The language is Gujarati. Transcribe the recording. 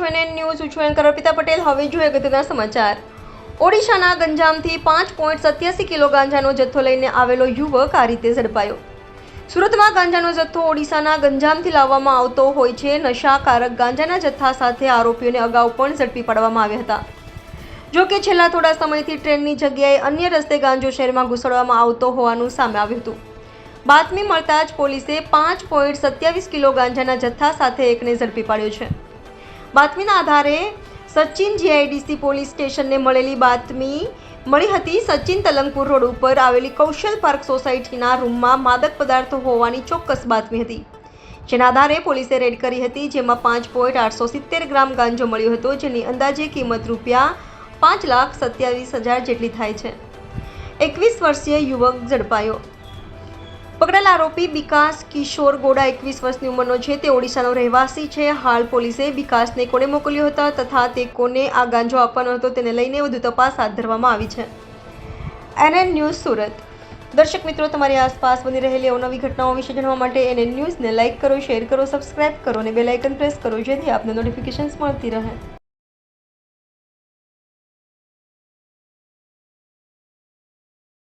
છો NN ન્યૂઝ. હું છું એન્કર અર્પિતા પટેલ. હવે જોઈએ અગત્યના સમાચાર. ઓડિશાના ગંજામથી 5.87 કિલો ગાંજાનો જથ્થો લઈને આવેલો યુવક આ રીતે ઝડપાયો. સુરતમાં ગાંજાનો જથ્થો ઓડિશાના ગંજામથી લાવવામાં આવતો હોય છે. નશાકારક ગાંજાના જથ્થા સાથે આરોપીઓને અગાઉ પણ ઝડપી પાડવામાં આવ્યા હતા. જો કે છેલ્લા થોડા સમયથી ટ્રેનની જગ્યાએ અન્ય રસ્તે ગાંજો શહેરમાં ઘુસાડવામાં આવતો હોવાનું સામે આવ્યું હતું. બાતમી મળતા જ પોલીસે 5.27 કિલો ગાંજાના જથ્થા સાથે એકને ઝડપી પાડ્યો છે. બાતમીના આધારે સચિન GIDC પોલીસ સ્ટેશનને મળેલી બાતમી મળી હતી. સચિન તલંગપુર રોડ ઉપર આવેલી કૌશલ પાર્ક સોસાયટીના રૂમમાં માદક પદાર્થો હોવાની ચોક્કસ બાતમી હતી, જેના આધારે પોલીસે રેડ કરી હતી, જેમાં 5.870 ગ્રામ ગાંજો મળ્યો હતો, જેની અંદાજે કિંમત ₹5,27,000 જેટલી થાય છે. 21 વર્ષીય યુવક ઝડપાયો. પકડાયેલ આરોપી વિકાસ કિશોર ગોડા 21 વર્ષની ઉંમરનો છે. તે ઓડિશાનો રહેવાસી છે. હાલ પોલીસે વિકાસને કોણે મોકલ્યો હતો તથા તે કોને આ ગાંજો આપવાનો હતો તેને લઈને વધુ તપાસ હાથ ધરવામાં આવી છે. NN news Surat. દર્શક મિત્રો, તમારી આસપાસ બની રહેલી અવનવી ઘટનાઓ વિશે જાણવા માટે NN ન્યૂઝને લાઇક કરો, શેર કરો, સબસ્ક્રાઇબ કરો અને બેલ આઇકન પ્રેસ કરો, જેથી આપને નોટિફિકેશન્સ મળતી રહે.